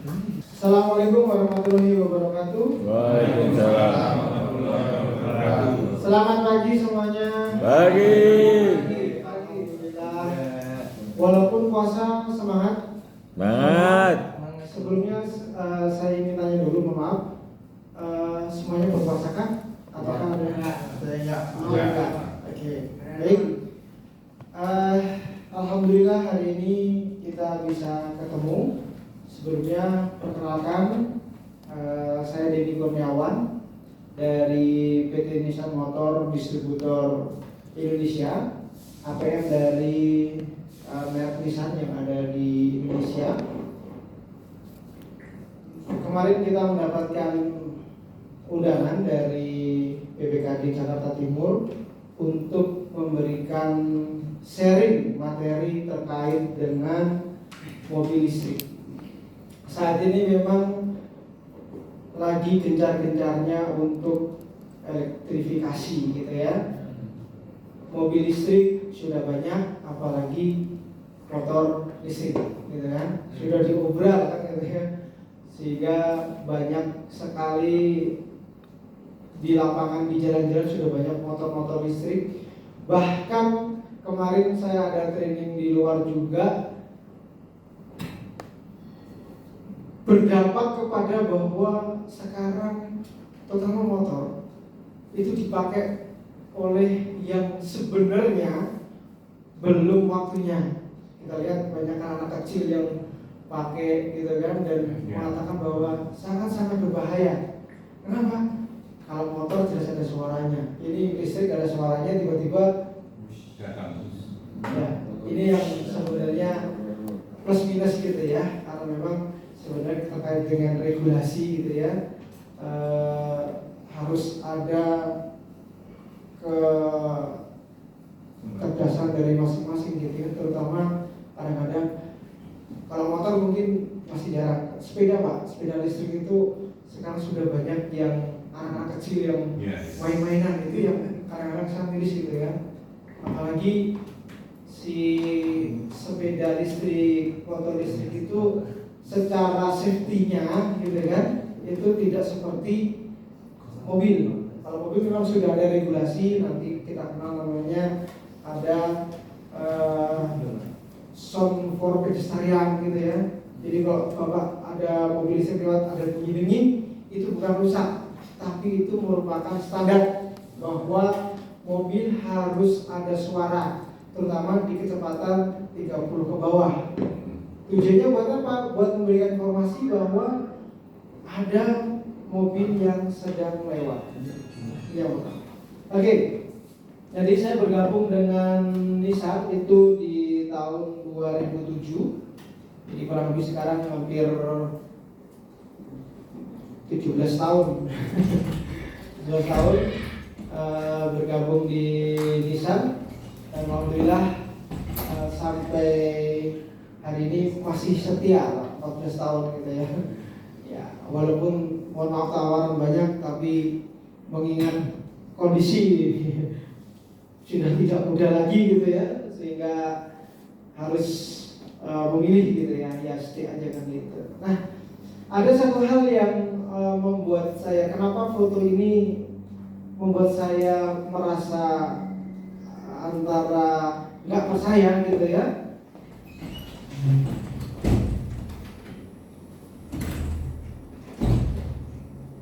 Assalamualaikum warahmatullahi wabarakatuh. Waalaikumsalam warahmatullahi wabarakatuh. Selamat pagi semuanya. Pagi. Alhamdulillah. Walaupun puasa semangat. Semangat. Sebelumnya saya ingin tanya dulu, mohon maaf. Semuanya berpuasa kan? Apakah ada? Saya enggak. Oke. Baik. Alhamdulillah hari ini kita bisa ketemu. Sebelumnya perkenalkan, saya Denny Kurniawan dari PT Nissan Motor Distributor Indonesia, APM dari merek Nissan yang ada di Indonesia. Kemarin kita mendapatkan undangan dari BPKD Jakarta Timur untuk memberikan sharing materi terkait dengan mobil listrik. Saat ini memang lagi gencar-gencarnya untuk elektrifikasi gitu ya. Mobil listrik sudah banyak, apalagi motor listrik gitu kan. Sudah diobral kan gitu ya. Sehingga banyak sekali di lapangan, di jalan-jalan sudah banyak motor-motor listrik. Bahkan kemarin saya ada training di luar juga, berdampak kepada bahwa sekarang terutama motor itu dipakai oleh yang sebenarnya belum waktunya. Kita lihat banyak anak kecil yang pakai gitu kan, dan mengatakan bahwa sangat-sangat berbahaya. Kenapa? Kalau motor jelas ada suaranya, ini listrik ada suaranya, tiba-tiba ya, ini yang sebenarnya plus minus gitu ya, karena memang sebenarnya terkait dengan regulasi gitu ya, harus ada kecerdasan dari masing-masing gitu ya, terutama kadang-kadang kalau motor mungkin masih jarang, sepeda Pak, sepeda listrik itu sekarang sudah banyak yang anak-anak kecil yang main-mainan itu yang kadang-kadang sangat miris gitu ya, apalagi si sepeda listrik, motor listrik itu secara safety-nya gitu kan, itu tidak seperti mobil. Kalau mobil memang sudah ada regulasi, nanti kita kenal namanya ada sound for pedestrian gitu ya. Jadi kalau Bapak ada mobil listrik lewat ada bunyi dingin, itu bukan rusak, tapi itu merupakan standar bahwa mobil harus ada suara, terutama di kecepatan 30 ke bawah. Tujuannya buat apa? Buat memberikan informasi bahwa ada mobil yang sedang lewat. Ya, oke. Jadi saya bergabung dengan Nissan itu di tahun 2007. Jadi kurang lebih sekarang hampir 17 tahun. 17 tahun bergabung di Nissan. Dan alhamdulillah sampai hari ini masih setia 14 tahun gitu ya. Ya, walaupun mohon maaf tawaran banyak, tapi mengingat kondisi sudah tidak muda lagi gitu ya, sehingga harus memilih gitu ya, ya stay aja kan gitu. Nah, ada satu hal yang membuat saya, kenapa foto ini membuat saya merasa antara nggak percaya gitu ya.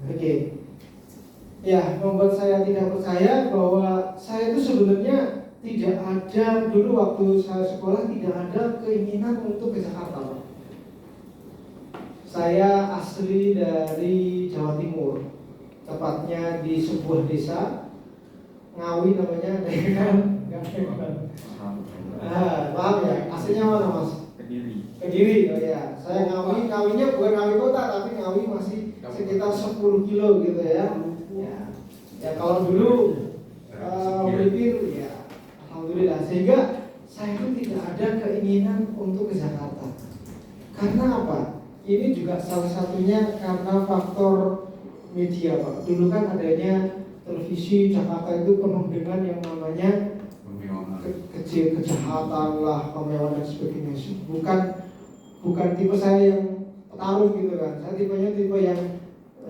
Oke. Ya, membuat saya tidak percaya bahwa saya itu sebenarnya tidak ada, dulu waktu saya sekolah tidak ada keinginan untuk ke Jakarta. Saya asli dari Jawa Timur, tepatnya di sebuah desa Ngawi namanya, paham ya? Aslinya mana Mas? Kediri, oh ya. Saya Ngawinya bukan Ngawi kota, tapi Ngawi masih sekitar 10 kilo gitu ya. Ya kalau dulu melipir ya alhamdulillah, sehingga saya itu tidak ada keinginan untuk ke Jakarta. Karena apa? Ini juga salah satunya karena faktor media Pak. Dulu kan adanya televisi, Jakarta itu penuh dengan yang namanya kejahatan lah, pemewahan dan sebagainya. Bukan tipe saya yang petarung gitu kan. Saya tipenya tipe yang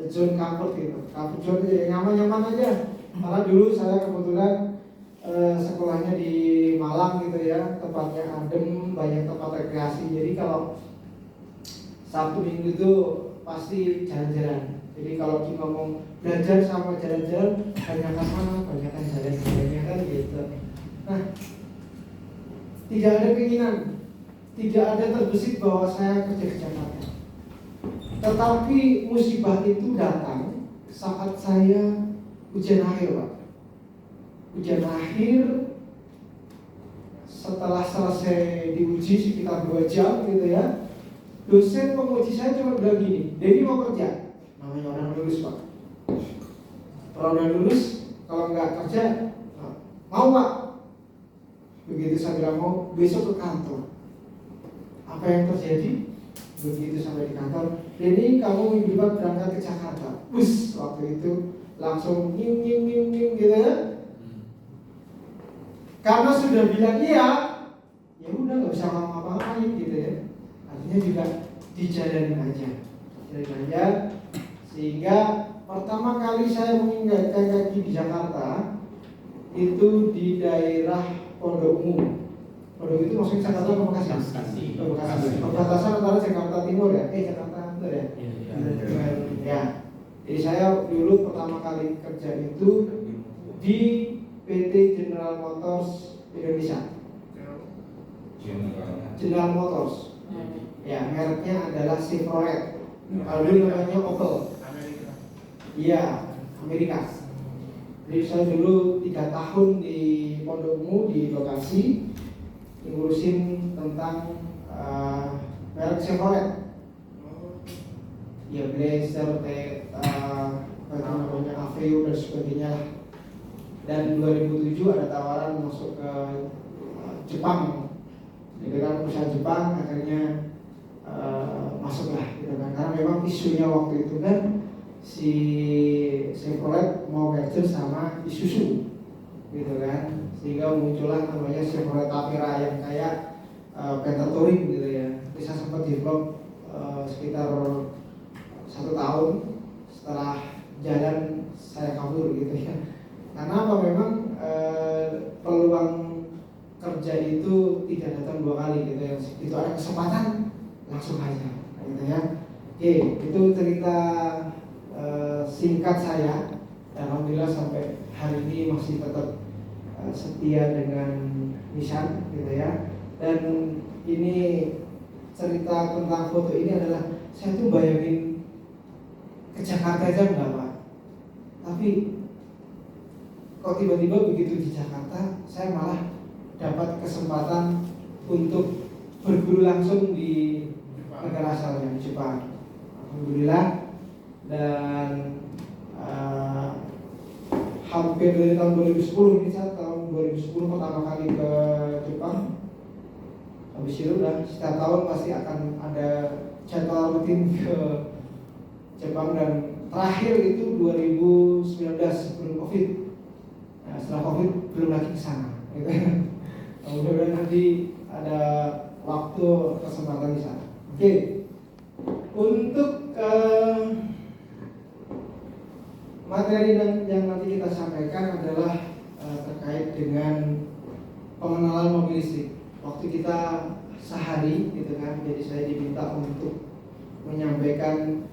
zone comfort gitu, comfort zone jadi nyaman-nyaman aja. Karena dulu saya kebetulan sekolahnya di Malang gitu ya, tempatnya adem, banyak tempat rekreasi. Jadi kalau Sabtu Minggu itu pasti jalan-jalan. Jadi kalau kita ngomong belajar sama jalan-jalan, banyakkan mana, banyakkan jalan-jalannya kan gitu. Nah, tidak ada keinginan, tidak ada terbesit bahwa saya kerja ke Jakarta. Tetapi musibah itu datang saat saya ujian akhir, Pak. Ujian akhir setelah selesai diuji sekitar 2 jam gitu ya, dosen penguji saya cuma bilang gini, Denny mau kerja, namanya orang lulus Pak. Kalau udah lulus, kalau nggak kerja, mau Pak. Begitu saya bilang mau, besok ke kantor. Apa yang terjadi? Begitu sampai di kantor, Denny kamu minggu depan berangkat ke Jakarta. Bus, waktu itu langsung nying gitu ya. Karena sudah bilang iya, ya udah nggak usah ngapa-ngapain gitu ya. Artinya juga dijalanin aja, sehingga pertama kali saya mengingatkan kaki di Jakarta itu di daerah Pondok Umum. Pondok itu maksudnya Jakarta atau Bekasi? Bekasi. Perbatasan antara Jakarta Timur ya, Jakarta Timur ya. Ya. Jadi saya dulu pertama kali kerja itu di PT General Motors Indonesia. General Motors. Ya, mereknya adalah Chevrolet. Kalau dulu namanya Opel. Iya, Amerika. Jadi saya dulu 3 tahun di Pondokmu di lokasi ngurusin tentang merek Chevrolet. Ya, Blazer, namanya Aveo dan sebagainya lah. Dan 2007 ada tawaran masuk ke Jepang, gitu kan, perusahaan Jepang, akhirnya masuklah gitu kan. Karena memang isunya waktu itu kan si Chevrolet mau merger sama Isuzu, gitu kan, sehingga muncullah namanya Chevrolet Tapera yang kayak Panther Touring gitu ya. Bisa sempat develop sekitar 1 tahun, setelah jalan saya kabur gitu ya. Karena apa, memang peluang kerja itu tidak datang 2 kali gitu ya. Itu ada kesempatan langsung aja gitu ya. Oke, itu cerita singkat saya. Alhamdulillah sampai hari ini masih tetap setia dengan Nissan gitu ya. Dan ini cerita tentang foto ini adalah saya tuh bayangin ke Jakarta aja enggak Pak, tapi kok tiba-tiba begitu di Jakarta saya malah dapat kesempatan untuk berguru langsung di negara asalnya, di Jepang. Alhamdulillah. Dan hampir dari tahun 2010, ini saya tahun 2010 pertama kali ke Jepang. Habis itu udah setiap tahun pasti akan ada jadwal rutin ke Jepang, dan terakhir itu 2019 sebelum Covid. Nah, setelah Covid belum lagi ke sana. Gitu. Mudah-mudahan nanti ada waktu kesempatan di sana. Oke. Untuk materi yang nanti kita sampaikan adalah terkait dengan pengenalan mobil listrik. Waktu kita sehari gitu kan, jadi saya diminta untuk menyampaikan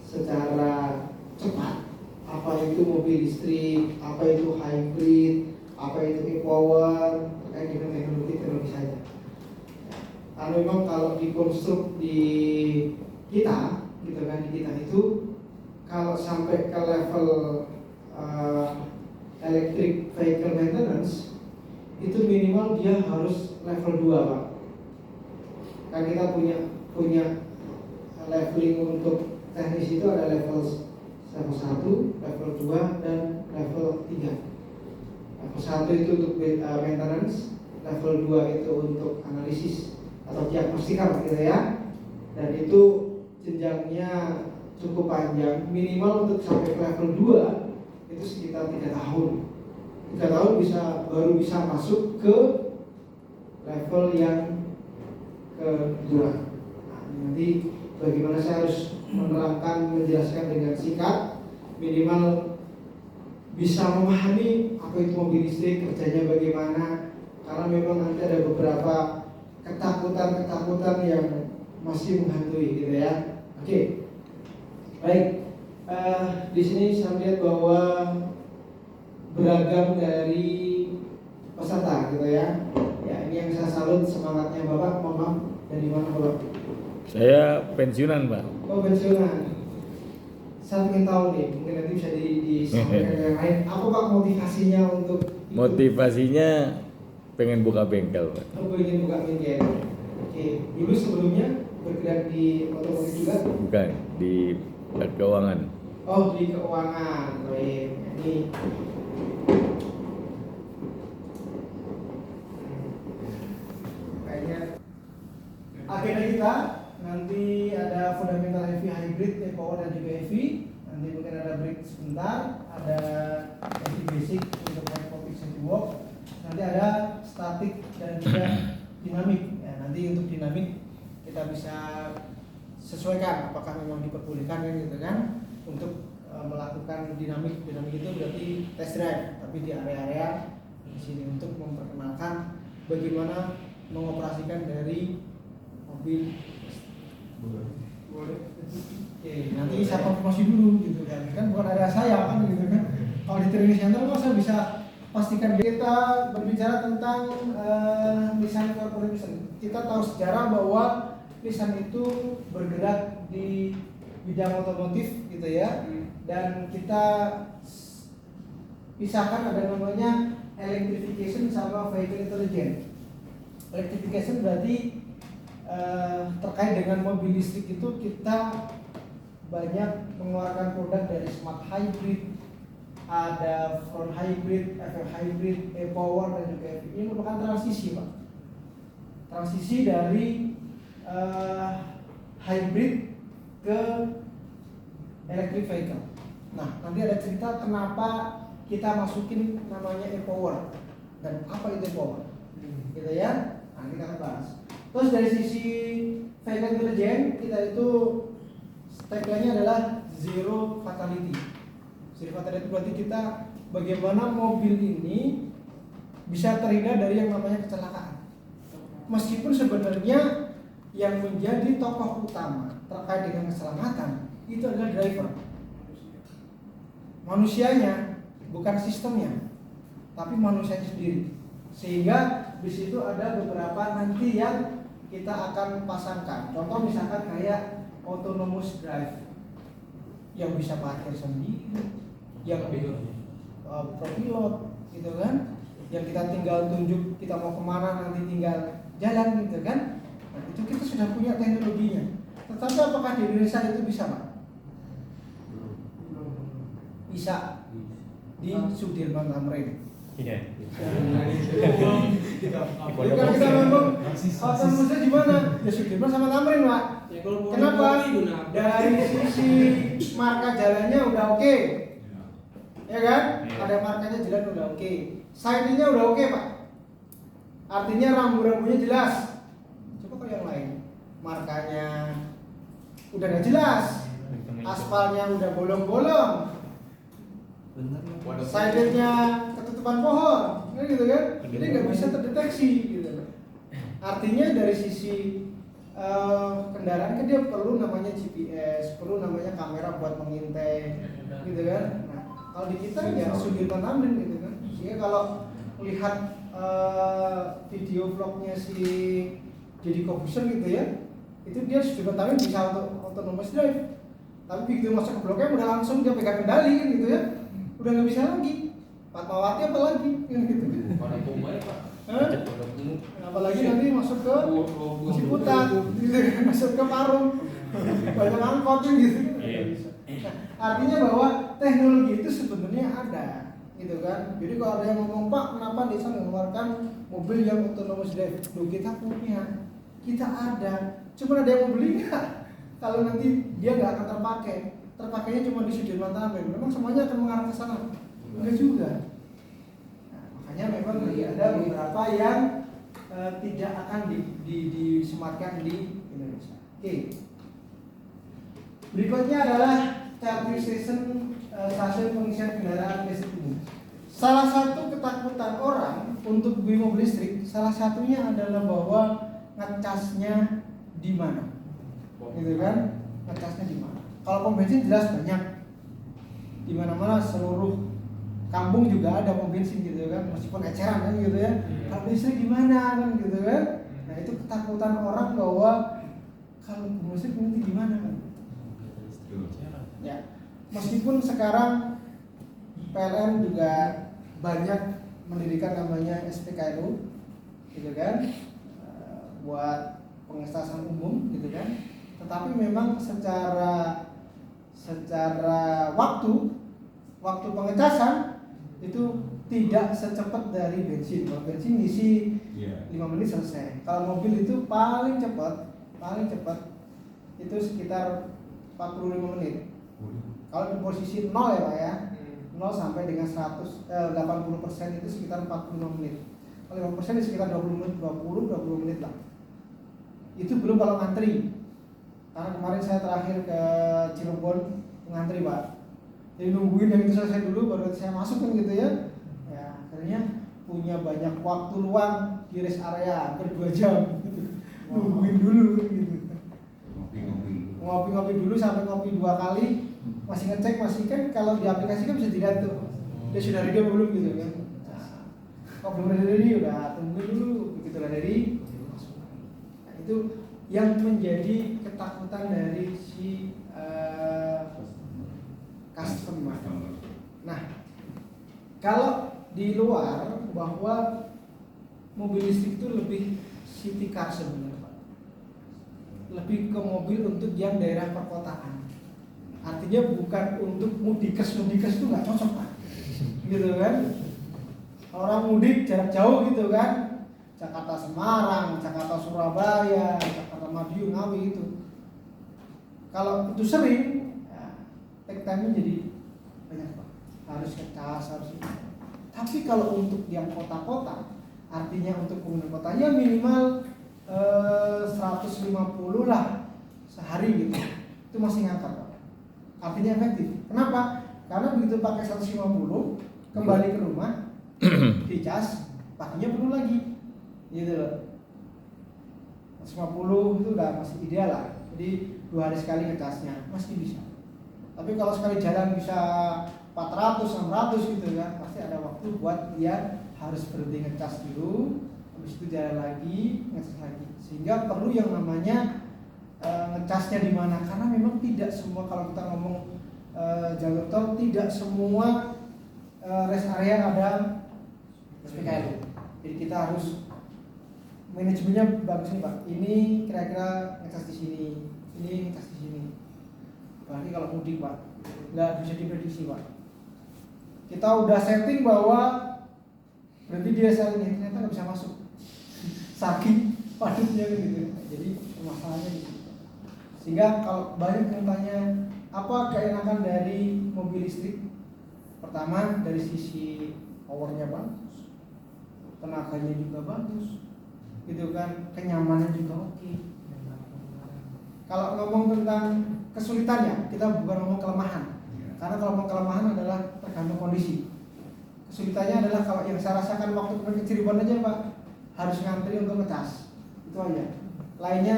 secara cepat apa itu mobil listrik, apa itu hybrid, apa itu e-power, terkait dengan teknologi saja. Karena memang kalau dikonstruk di kita, gitu kan, di kita itu kalau sampai ke level electric vehicle maintenance itu minimal dia harus level 2 Pak. Kan kita punya leveling untuk teknis itu ada level 1, level 2, dan level 3. Level 1 itu untuk maintenance, level 2 itu untuk analisis atau diagnostika gitu ya. Dan itu jenjangnya cukup panjang, minimal untuk sampai ke level 2 itu sekitar 3 tahun. 3 tahun baru bisa masuk ke level yang kedua. Nah, nanti bagaimana saya harus menerangkan, menjelaskan dengan singkat, minimal bisa memahami apa itu mobil listrik, kerjanya bagaimana, karena memang nanti ada beberapa ketakutan yang masih menghantui gitu ya. Oke, baik. Di sini saya lihat bahwa beragam dari peserta gitu ya. Ya, ini yang saya salut semangatnya Bapak. Mohon maaf, dari mana Bapak? Saya pensiunan, Pak. Oh, pensiunan. Saya ingin tahu nih, mungkin nanti bisa disampaikan ke yang lain. Apa Pak motivasinya untuk itu? Motivasinya pengen buka bengkel, Pak. Oh, ingin buka bengkel. Oke, dulu sebelumnya bergerak di otomotif juga? Bukan di keuangan. Oh, di keuangan. Baik, ini kayaknya agenda kita nanti ada fundamental EV hybrid, e-power dan juga EV. Nanti mungkin ada break sebentar, ada EV basic untuk high safety walk. Nanti ada static dan juga dinamik. Ya, nanti untuk dinamik kita bisa sesuaikan apakah memang diperbolehkan kan gitu kan untuk melakukan dinamik itu berarti test drive, tapi di area-area di sini untuk memperkenalkan bagaimana mengoperasikan dari mobil. Oke, nanti saya konfirmasi dulu gitu kan bukan area saya kan gitu kan. Kalau di training center kok saya bisa pastikan. Kita berbicara tentang Nissan Corporation. Kita tahu sejarah bahwa Nissan itu bergerak di bidang otomotif gitu ya, dan kita pisahkan ada namanya electrification sama vehicle intelligence. Electrification berarti terkait dengan mobil listrik itu kita banyak mengeluarkan produk dari smart hybrid, ada front hybrid, FF hybrid, e-power dan juga EV. Ini merupakan transisi Pak, transisi dari hybrid ke electric vehicle. Nah, nanti ada cerita kenapa kita masukin namanya e-power dan apa itu e-power, gitu ya. Nah, kita akan bahas. Terus dari sisi vehicle intelligence kita itu tagline-nya adalah zero fatality. Zero fatality berarti kita bagaimana mobil ini bisa terhindar dari yang namanya kecelakaan. Meskipun sebenarnya yang menjadi tokoh utama terkait dengan keselamatan itu adalah driver, manusianya, bukan sistemnya, tapi manusianya sendiri. Sehingga di situ ada beberapa nanti yang kita akan pasangkan. Contoh misalkan kayak autonomous drive yang bisa parkir sendiri, yang propilot, gitu kan, yang kita tinggal tunjuk kita mau kemana nanti tinggal jalan gitu kan. Nah, itu kita sudah punya teknologinya. Tetapi apakah di Indonesia itu bisa Pak? Bisa di Sudirman Tamrin. Iya. Jadi kalau kita ngomong otonomous di mana? Ya Sudirman sama Tamrin Pak. Kenapa? Dari sisi marka jalannya udah oke, ya kan? Ada markanya jalan udah oke, signage-nya udah oke Pak. Artinya rambu-rambunya jelas. Coba kalau yang lain, markanya udah nggak jelas, aspalnya udah bolong-bolong, signage-nya ketutupan pohon, gitu kan? Jadi nggak bisa terdeteksi. Gitu. Artinya dari sisi kendaraan kan dia perlu namanya GPS, perlu namanya kamera buat mengintai, gitu kan? Nah, kalau di kita ya Sudirman Tamrin gitu kan. Sehingga kalau lihat video vlognya si Deddy Corbuzier gitu ya, itu dia Sudirman Tamrin bisa autonomous drive. Tapi begitu masuk ke bloknya udah langsung dia pegang kendali kan gitu ya, udah nggak bisa lagi. Fatmawati apa lagi? Gitu. Pada bomba ya Pak. Apalagi nanti masuk ke Ciputat, gitu, masuk ke Parung, banyak angkot gitu. Nah, artinya bahwa teknologi itu sebenarnya ada, gitu kan. Jadi kalau ada yang ngomong Pak, kenapa desa mengeluarkan mobil yang autonomous drive? Loh, kita punya, kita ada, cuma ada yang mau beli nggak? Kalau nanti dia nggak akan terpakainya cuma di Sudirman Tamrin. Memang semuanya akan mengarah ke sana? Enggak juga. Makanya memang ada beberapa yang tidak akan disematkan di Indonesia. Oke. Berikutnya adalah charging station, stasiun pengisian kendaraan listrik umum. Salah satu ketakutan orang untuk beli mobil listrik, salah satunya adalah bahwa ngecasnya di mana, gitu kan? Ngecasnya di mana? Kalau pom bensin jelas banyak, di mana-mana seluruh kampung juga ada pom bensin gitu kan, meskipun eceran kan gitu ya. Kalau listrik di mana kan gitu kan? Nah itu ketakutan orang bahwa kalau pom listrik nanti di mana kan? Ya, meskipun sekarang PLN juga banyak mendirikan namanya SPKLU, gitu kan, buat pengestasan umum, gitu kan. Tetapi memang secara waktu pengecasan itu tidak secepat dari bensin. Kalau bensin isi 5 menit selesai. Kalau mobil itu paling cepat itu sekitar 45 menit. Kalau di posisi 0 ya Pak ya, 0 sampai dengan 80% itu sekitar 45 menit. Kalau 5% itu sekitar 20 menit lah. Itu belum kalau ngantri. Karena kemarin saya terakhir ke Cirebon ngantri Pak. Jadi nungguin yang itu selesai dulu baru saya masuk kan gitu ya. Ya akhirnya punya banyak waktu luang di rest area hampir 2 jam gitu. Nungguin dulu gitu. Ngopi-ngopi dulu sampai ngopi 2 kali, masih ngecek, masih kan kalau di aplikasi kan bisa dilihat tuh dia sudah ready atau belum gitu kan. Kalau belum ready udah tungguin dulu, begitu udah ready. Nah, itu yang menjadi ketakutan dari si customer. Nah, kalau di luar bahwa mobil listrik itu lebih city car sebenarnya Pak. Lebih ke mobil untuk yang daerah perkotaan. Artinya bukan untuk mudikes itu nggak cocok Pak. Gitu kan? Orang mudik jarak jauh gitu kan. Jakarta Semarang, Jakarta Surabaya, Jakarta Madiun, Ngawi itu. Kalau itu sering, ya, take time-nya jadi banyak Pak. Harus ngecas, harus itu. Tapi kalau untuk yang kota-kota, artinya untuk pengguna kota ya minimal 150 lah sehari gitu. Itu masih ngangkat Pak. Artinya efektif. Kenapa? Karena begitu pakai 150 kembali ke rumah dicas, paginya penuh lagi. Gitu loh. 150 itu udah masih ideal lah. Jadi 2 hari sekali ngecasnya masih bisa. Tapi kalau sekali jalan bisa 400, 600 gitu kan, pasti ada waktu buat dia harus berhenti ngecas dulu, habis itu jalan lagi, ngecas lagi. Sehingga perlu yang namanya ngecasnya di mana, karena memang tidak semua, kalau kita ngomong jalur tol, tidak semua rest area ada SPKLU. Jadi kita harus manajemennya bagus nih Pak. Ini kira-kira ngecas di sini, ini ngecas di sini. Apalagi kalau mudik Pak, nggak bisa diprediksi Pak. Kita udah setting bahwa berarti dia saat ini ternyata nggak bisa masuk, saking padatnya gitu. Jadi masalahnya gitu. Sehingga kalau banyak yang tanya apa keenakan dari mobil listrik, pertama dari sisi powernya bagus, tenaganya juga bagus, gitu kan, kenyamanan juga oke. Kalau ngomong tentang kesulitannya, kita bukan ngomong kelemahan. Karena kalau ngomong kelemahan adalah tergantung kondisi. Kesulitannya adalah kalau yang saya rasakan waktu kemarin ke Cirebon aja Pak, harus ngantri untuk ngecas. Itu aja. Lainnya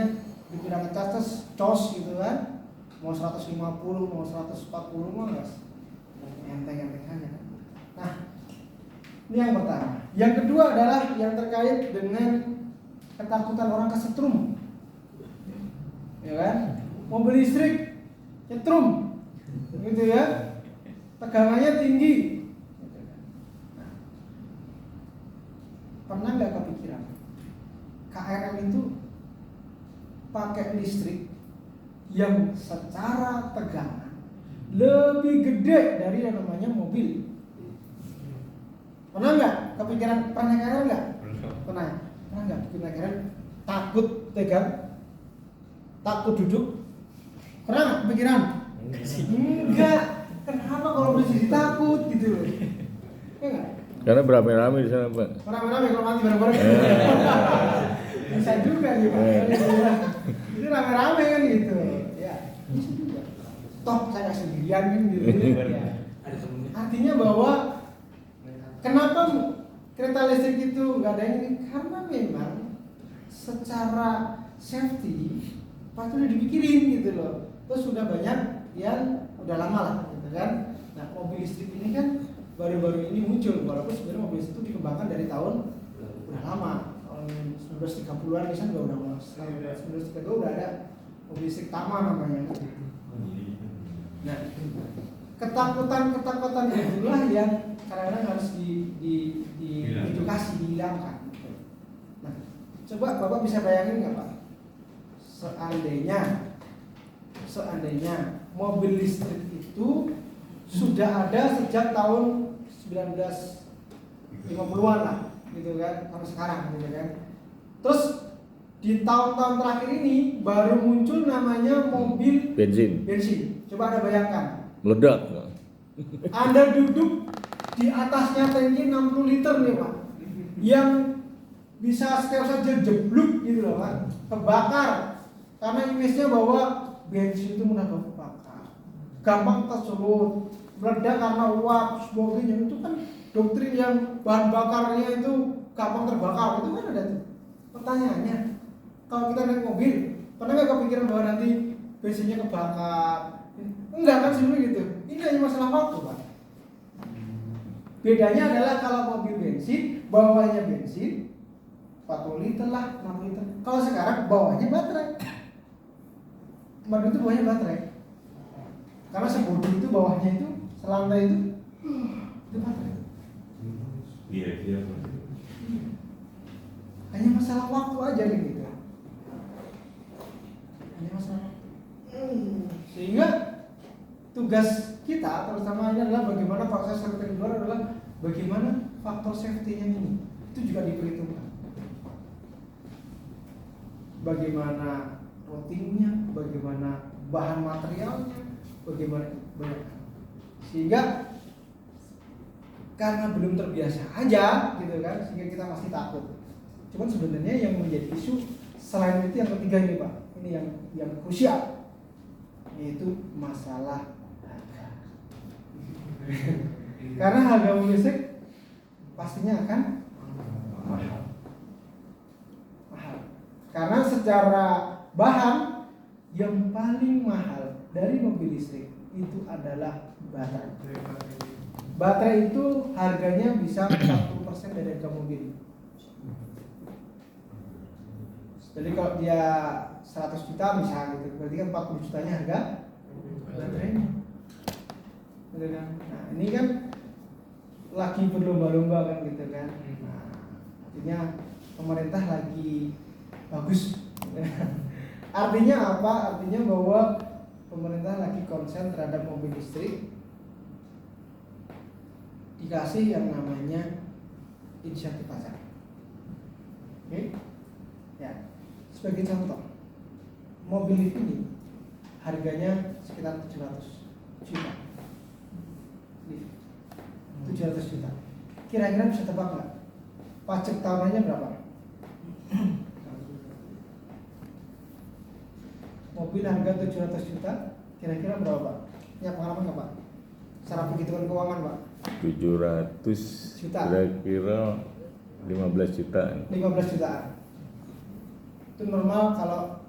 dipindah ngecas terus cos gitu kan. Mau 150, mau 140 mau enggak. Enteng-enteng aja. Nah, ini yang pertama. Yang kedua adalah yang terkait dengan ketakutan orang kesetrum. Ya kan? Mobil listrik nyetrum. Gitu ya. Tegangannya tinggi. Nah, pernah nggak kepikiran KRL itu pakai listrik yang secara tegangan lebih gede dari yang namanya mobil? Pernah nggak kepikiran? Pernah KRL nggak? Pernah nggak kepikiran? Takut tegang, takut duduk? Pernah nggak kepikiran? Enggak. Kenapa kalau beli takut gitu loh? Enggak. Karena beramai-ramai di sana Pak. Beramai-ramai kalau mati bareng-bareng. Bisa juga gitu. Itu rame-rame kan gitu. Ya, bisa juga. sendirian kan gitu ya. Artinya bahwa kenapa kereta listrik itu nggak ada ini, karena memang secara safety Pak itu udah dipikirin gitu loh. Terus sudah banyak yang udah lama lah gitu kan. Nah mobil listrik ini kan baru-baru ini muncul, walaupun sebenarnya mobil listrik itu dikembangkan dari tahun udah lama, tahun 1930-an misalnya udah lama. Setelah 1932 udah ada mobil listrik Tama namanya. Nah ketakutan itulah yang kadang-kadang harus diedukasi, dihilangkan. Nah coba Bapak bisa bayangin nggak Pak? Seandainya mobil listrik itu sudah ada sejak tahun 1950-an lah, gitu kan, sampai sekarang, gitu kan. Terus di tahun-tahun terakhir ini baru muncul namanya mobil bensin. Coba Anda bayangkan. Meledak. Anda duduk di atasnya tangki 60 liter nih Pak, yang bisa setiap saja jeblok gitu loh Pak, kebakar. Karena image-nya bahwa bensin itu mudah terbakar, gampang tersulut, meledak karena uap, sebagainya. Itu kan doktrin yang bahan bakarnya itu gampang terbakar, itu kan ada tuh. Pertanyaannya, kalau kita naik mobil, pernah nggak kepikiran bahwa nanti bensinnya kebakar? Enggak kan sebenarnya gitu. Ini hanya masalah waktu Pak. Bedanya adalah kalau mobil bensin, bawahnya bensin 40 liter lah, 6 liter. Kalau sekarang bawahnya baterai. Madu itu bawahnya baterai. Karena sebodi itu bawahnya itu, selantai itu baterai. Iya. Hanya masalah waktu aja gitu. Hanya masalah waktu. Sehingga tugas kita terutama ini adalah bagaimana proses safety luar adalah bagaimana faktor safety-nya ini. Itu juga diperhitungkan. Bagaimana routingnya, bagaimana bahan materialnya, bagaimana banyak. Sehingga karena belum terbiasa aja gitu kan, sehingga kita masih takut. Cuman sebenarnya yang menjadi isu selain itu yang ketiga ini Pak, ini yang krusial, yaitu masalah harga. Karena harga mobil listrik pastinya akan mahal. Karena secara bahan yang paling mahal dari mobil listrik itu adalah baterai. Baterai itu harganya bisa 40% dari harga mobil. Jadi kalau dia 100 juta misalnya gitu, berarti kan 40 jutanya harga baterainya. Nah ini kan lagi berlomba-lomba kan gitu kan. Nah, artinya pemerintah lagi bagus. Artinya apa? Artinya bahwa pemerintah lagi konsen terhadap mobil listrik, dikasih yang namanya insentif pajak. Oke? Ya. Sebagai contoh, mobil ini harganya sekitar 700 juta. 700 juta. Kira-kira bisa tebak nggak? Pajak tahunannya berapa? Mobil harga 700 juta, kira-kira berapa Pak? Punya pengalaman nggak Pak? Secara penghitungan keuangan Pak? 700 juta. Kira-kira 15 jutaan. 15 jutaan. Itu normal kalau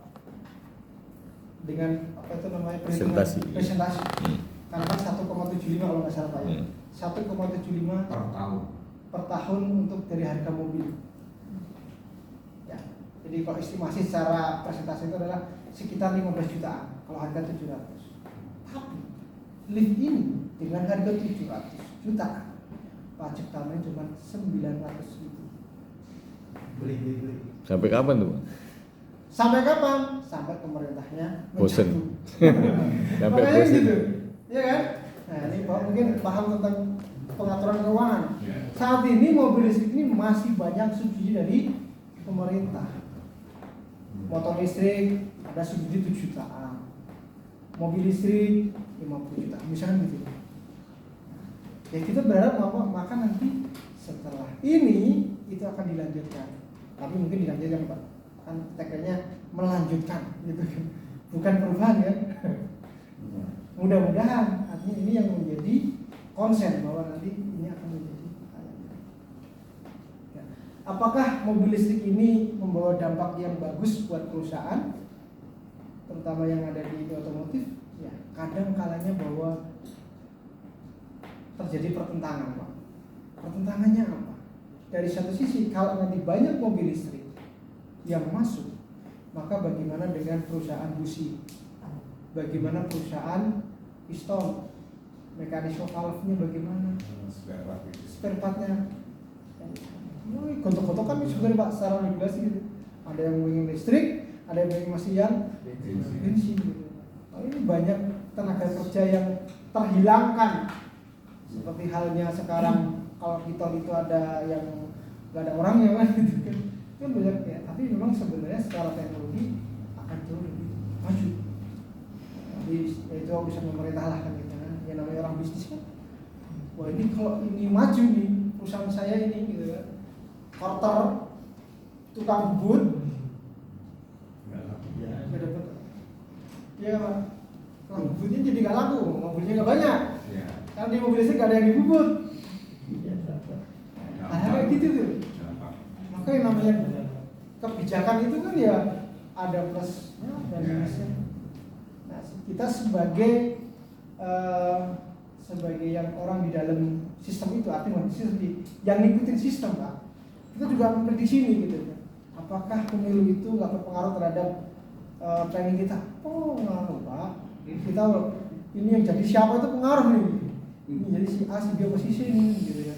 dengan apa itu namanya Presentasi. Karena 1,75 kalau nggak salah Pak ya. 1,75 per tahun untuk dari harga mobil. Ya. Jadi kalau estimasi secara presentasi itu adalah sekitar 15 jutaan kalau harga 700. Tapi lift ini dengan harga 700 juta, pajak tahunnya cuma 900 ribu. Beli. Sampai kapan tuh Pak? Sampai kapan? Sampai pemerintahnya Bosen. Sampai Sampai bosen. gitu. Iya kan? Nah, ini Pak mungkin paham tentang pengaturan keuangan. Saat ini mobil listrik ini masih banyak subsidi dari pemerintah. Motor listrik ada subsidi 7 jutaan. Mobil listrik 50 juta. Misalnya gitu. Ya kita berharap maka nanti setelah ini itu akan dilanjutkan. Tapi mungkin dilanjutkan Pak. Kan tagline-nya melanjutkan gitu kan. Bukan perubahan ya. mudah-mudahan artinya ini yang menjadi konsen bahwa nanti ini akan menjadi ya. Apakah mobil listrik ini membawa dampak yang bagus buat perusahaan terutama yang ada di otomotif? Ya, kadang kalanya bahwa terjadi pertentangan, Pak. Pertentangannya apa? Dari satu sisi kalau nanti banyak mobil listrik yang masuk, maka bagaimana dengan perusahaan busi? Bagaimana perusahaan piston? Mekanisme valve-nya bagaimana? Spare part-nya. Gontok-gontokan sebenarnya Pak secara regulasi gitu. Ada yang ingin listrik, ada yang masih yang bensin gitu. Ini banyak tenaga kerja yang terhilangkan. Seperti halnya sekarang kalau kita itu ada yang nggak ada orangnya kan gitu kan. Itu banyak ya. Tapi memang sebenarnya secara teknologi akan jauh lebih maju. Jadi itu bisa memerintah lah kan gitu kan. Yang namanya orang bisnis kan. Wah ini kalau ini maju nih perusahaan saya ini gitu kan. Korter tukang bubut nggak dapat. Iya Pak. Nah, bubutnya jadi nggak laku, mobilnya nggak banyak. Ya. Kan di mobil listrik nggak ada yang dibubut. Nah, kayak gitu tuh. Maka yang namanya kebijakan itu kan ya ada plusnya dan minusnya. Nah, kita sebagai yang orang di dalam sistem itu, artinya sistem yang ngikutin sistem Pak, kita juga memprediksi ini gitu. Apakah pemilu itu nggak berpengaruh terhadap planning kita? Oh, pengaruh Pak. Kita ini yang jadi siapa itu pengaruh nih. Ini jadi si A, si B posisi ini gitu ya.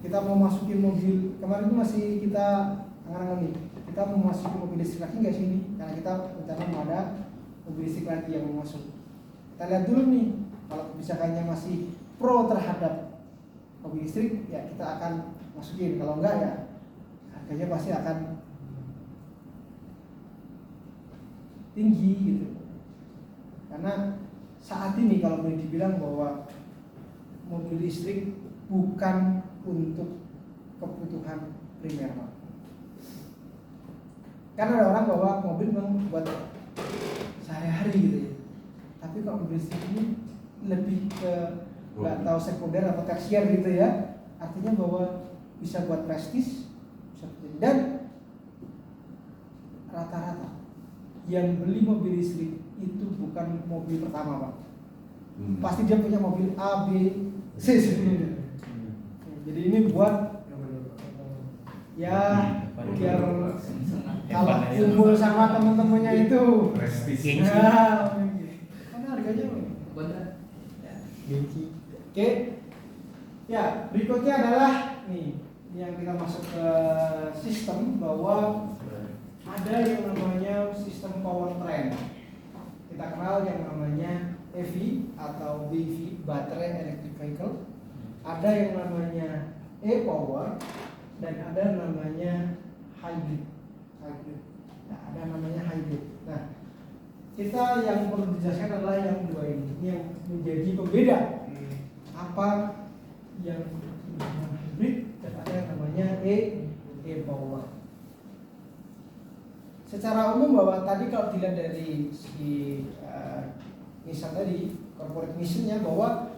Kita mau masukin mobil kemarin itu masih kita angan-angan nih. Kita mau masukin mobil listrik lagi nggak sini? Karena kita rencana mau ada mobil listrik lagi yang mau masuk. Kita lihat dulu nih. Kalau kebijakannya masih pro terhadap mobil listrik, ya kita akan masukin. Kalau enggak ya harganya pasti akan tinggi gitu. Karena saat ini kalau boleh dibilang bahwa mobil listrik bukan untuk kebutuhan primer Pak. Karena ada orang bawa mobil memang buat sehari-hari gitu ya. Tapi kalau mobil listrik ini lebih ke nggak tahu sekunder atau tersier gitu ya. Artinya bahwa bisa buat prestis, dan rata-rata yang beli mobil listrik itu bukan mobil pertama Pak. Pasti dia punya mobil A, B, C sebelumnya. Jadi ini buat ya biar kalau kumpul sama teman-temannya itu prestis. Nah, karena harganya benar. Oke. Ya, berikutnya adalah nih yang kita masuk ke sistem bahwa ada yang namanya sistem powertrain. Kita kenal yang namanya EV atau BEV, Battery Electric Vehicle. Ada yang namanya e-power dan ada namanya hybrid. Nah, ada namanya hybrid. Nah, kita yang perlu dijelaskan adalah yang dua ini yang menjadi pembeda. Apa yang namanya hybrid dan ada yang namanya e-power. Secara umum bahwa tadi kalau dilihat dari si Nissan tadi, corporate mission-nya bahwa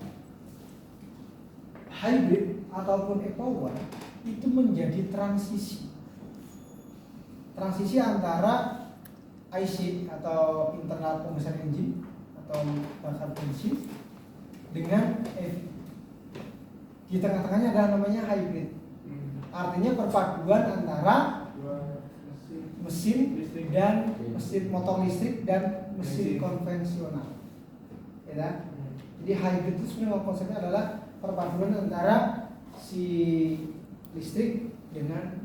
hybrid ataupun e-power itu menjadi transisi antara IC atau internal combustion engine atau bakar bensin dengan EV. Di tengah-tengahnya ada namanya hybrid. Artinya perpaduan antara mesin dan mesin motor listrik dan mesin konvensional. Ya. Jadi hybrid itu sebenarnya konsepnya adalah perpaduan antara si listrik dengan.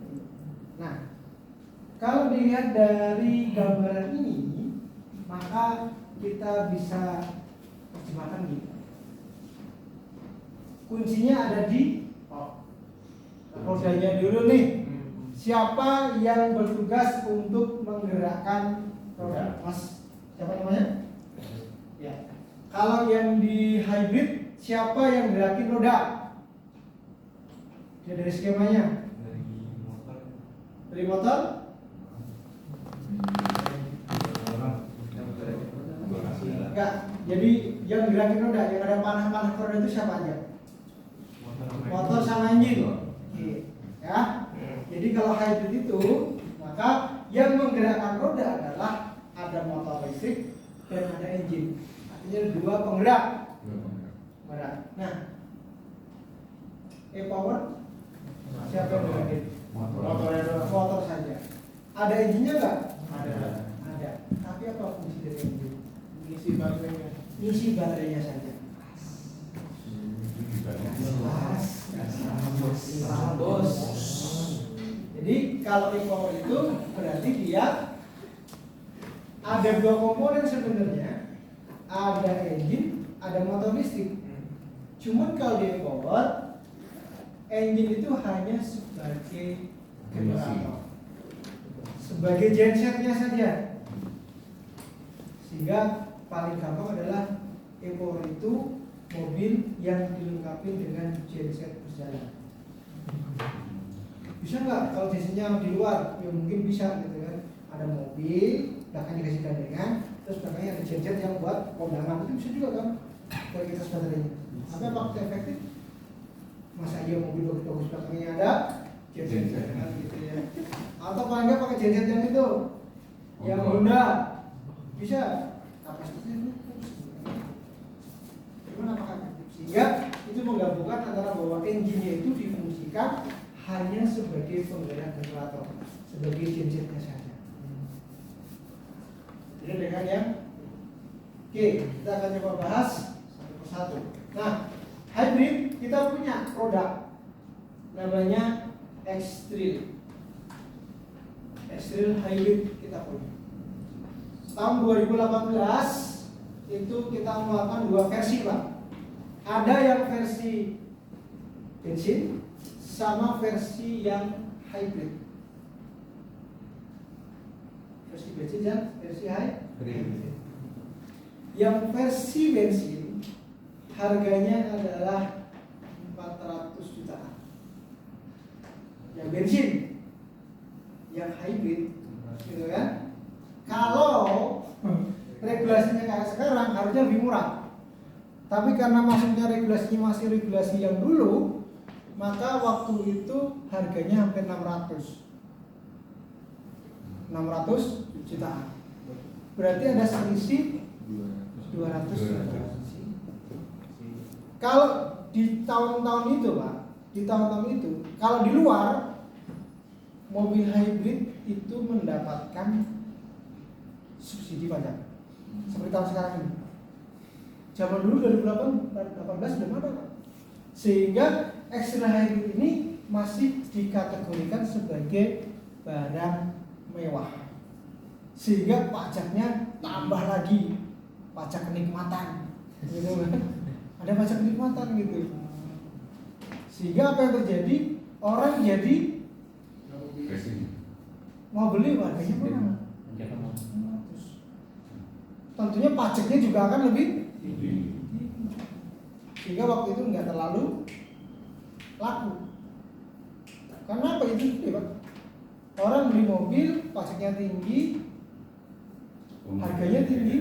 Nah, kalau dilihat dari gambaran ini, maka kita bisa terjemahkan gitu. Kuncinya ada di rodanya dulu nih. Siapa yang bertugas untuk menggerakkan roda? Mas, siapa namanya? Ya. Kalau yang di hybrid, siapa yang gerakin roda? Dia dari skemanya. Dari motor? Enggak. Jadi yang gerakin roda, yang ada panah-panah roda itu siapa aja? Motor sama engine. Ya. Jadi kalau hybrid itu, maka yang menggerakkan roda adalah ada motor listrik dan ada engine. Artinya dua penggerak. Nah, e-power siapa yang gerakin? Motor saja. Ada engine-nya nggak? Ada. Tapi apa fungsi dari engine? Ngisi baterainya saja. Bos. Jadi kalau e-power itu berarti dia ada dua komponen sebenarnya, ada engine, ada motor listrik. Cuman kalau di e-power, engine itu hanya sebagai generator, sebagai gensetnya saja. Sehingga paling gampang adalah e-power itu mobil yang dilengkapi dengan genset berjalan. Bisa nggak kalau gensetnya di luar? Ya mungkin bisa gitu kan. Ada mobil, belakangnya dikasih gandengan, terus belakangnya ada genset yang buat kondangan, itu bisa juga kan? Kualitas baterainya. Tapi apakah efektif? Masa iya mobil bagus-bagus belakangnya ada genset gitu ya? Atau paling nggak pakai genset yang itu, yang Honda, bisa? Kapasitasnya itu. Cuman apakah efektif? Sehingga itu menggabungkan antara bahwa engine-nya itu difungsikan hanya sebagai penggerak generator, sebagai gensetnya saja. Jadi dengan yang oke, kita akan coba bahas satu persatu. Nah, hybrid kita punya produk namanya X-Trail. X-Trail hybrid kita punya. Tahun 2018 itu kita melakukan dua versi, Pak. Ada yang versi bensin sama versi yang hybrid. Versi bensin dan versi hybrid. Yang versi bensin harganya adalah 400 jutaan. Yang bensin, yang hybrid, gitu kan? Kalau regulasinya kayak sekarang harusnya lebih murah. Tapi karena masuknya regulasinya masih regulasi yang dulu, maka waktu itu harganya hampir 600 jutaan. Berarti ada selisih 200 juta. Kalau di tahun-tahun itu, Pak, kalau di luar mobil hybrid itu mendapatkan subsidi pajak. Seperti tahun sekarang ini. Zaman dulu 2018 belum ada, Pak. Sehingga X-Trail hybrid ini masih dikategorikan sebagai barang mewah. Sehingga pajaknya tambah lagi, pajak kenikmatan, gitu kan? Ada pajak kenikmatan gitu. Sehingga apa yang terjadi? Orang jadi mau beli harganya berapa? Tentunya pajaknya juga akan lebih tinggi. Sehingga waktu itu nggak terlalu laku. Karena apa itu? Pak? Orang beli mobil, pajaknya tinggi, harganya tinggi.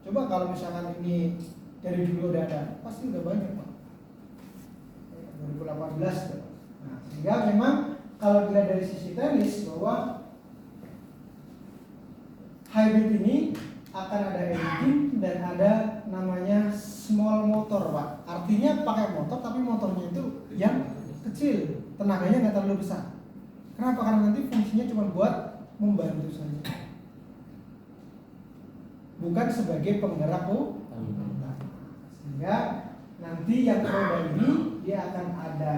Coba kalau misalkan ini dari dulu udah ada, pasti udah banyak, Pak. 2018. Nah, sehingga memang kalau dilihat dari sisi teknis bahwa hybrid ini akan ada engine dan ada namanya small motor, Pak. Artinya pakai motor tapi motornya itu yang kecil, tenaganya nggak terlalu besar. Kenapa? Karena nanti fungsinya cuma buat membantu saja, bukan sebagai penggerak utama. Sehingga nanti yang roda ini dia akan ada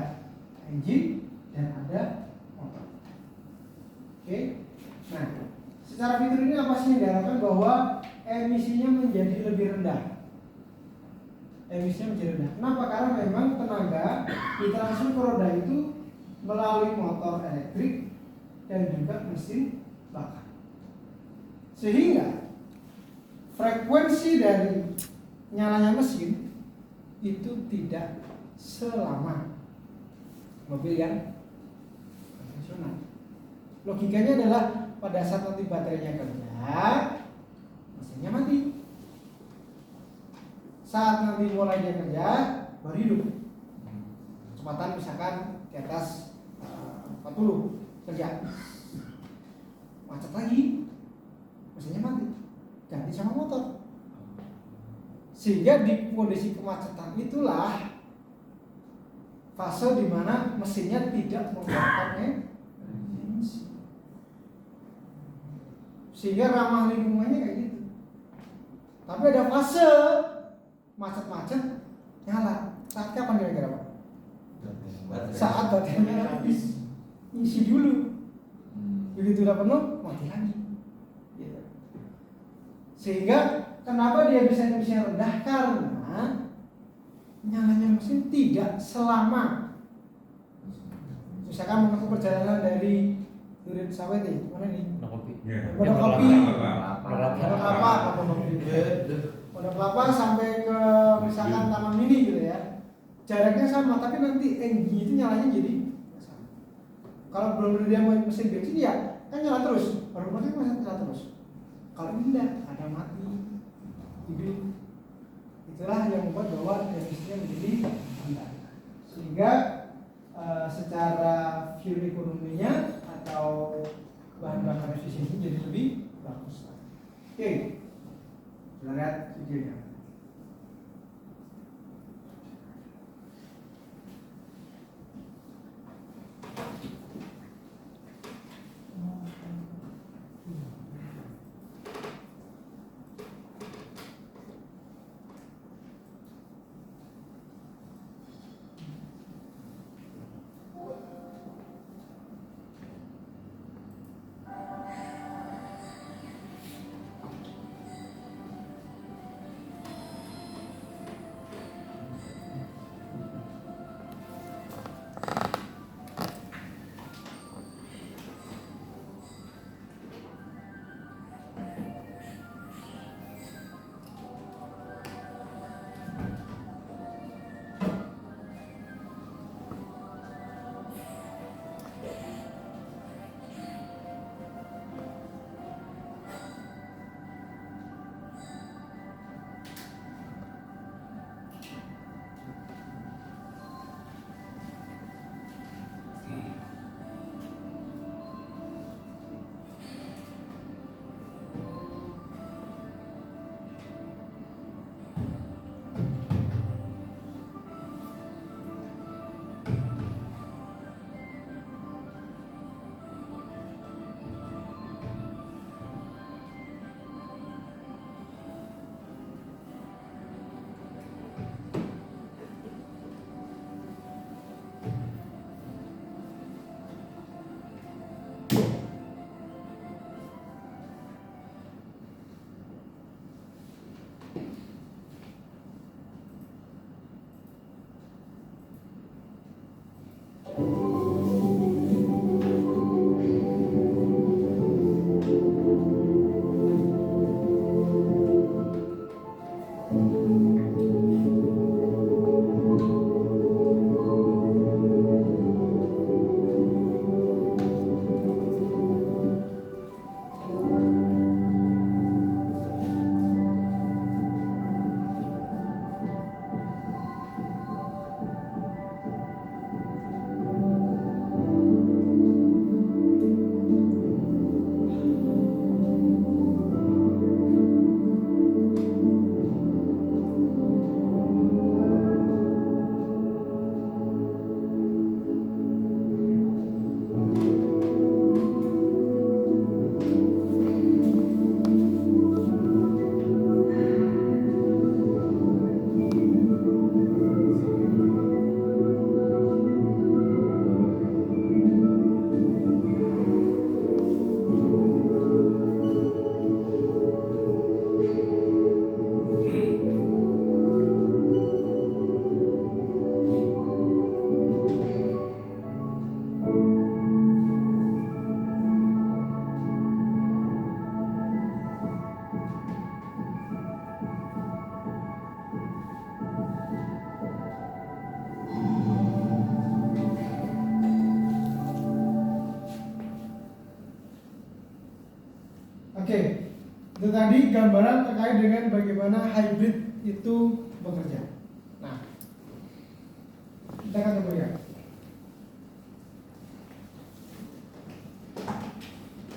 engine dan ada motor. Oke. Nah, secara fitur ini apa sih yang diharapkan? Bahwa emisinya menjadi lebih rendah. Emisinya menjadi rendah. Kenapa? Karena memang tenaga ditransfer ke roda itu melalui motor elektrik dan juga mesin bakar. Sehingga frekuensi dari nyalanya mesin itu tidak selama mobil yang konvensional. Logikanya adalah pada saat nanti baterainya kerja, saat nanti mulai dia kerja baru hidup. Kecepatan misalkan di atas 40 kerja, macet lagi, mesinnya mati, ganti sama motor. Sehingga di kondisi kemacetan itulah fase di mana mesinnya tidak mengeluarkan emisi. Sehingga ramah lingkungannya kayak gitu. Tapi ada fase macet-macet nyala. Saat kapan kira-kira Pak? Saat baterainya habis, isi dulu. Begitu udah penuh, mati lagi. Gitu. Sehingga kenapa dia bisa emisinya rendah? Karena nyalanya mesin tidak selama. Misalkan menempuh perjalanan dari Duren Sawit mana nih? Pondok Kopi. Pondok Kelapa sampai ke misalkan Taman Mini gitu ya. Jaraknya sama, tapi nanti engine itu nyalanya jadi sama. Kalau belum dia mesin bensin ya kan nyala terus, baru masih nyala terus. Kalau ini enggak, ada mati. Jadi itulah yang membuat bahwa emisinya menjadi rendah. Sehingga secara fuel ekonominya atau bahan bakar efisiensi jadi lebih bagus. Oke, kita lihat videonya. Oke, itu tadi gambaran terkait dengan bagaimana hybrid itu bekerja. Nah, kita akan coba lihat.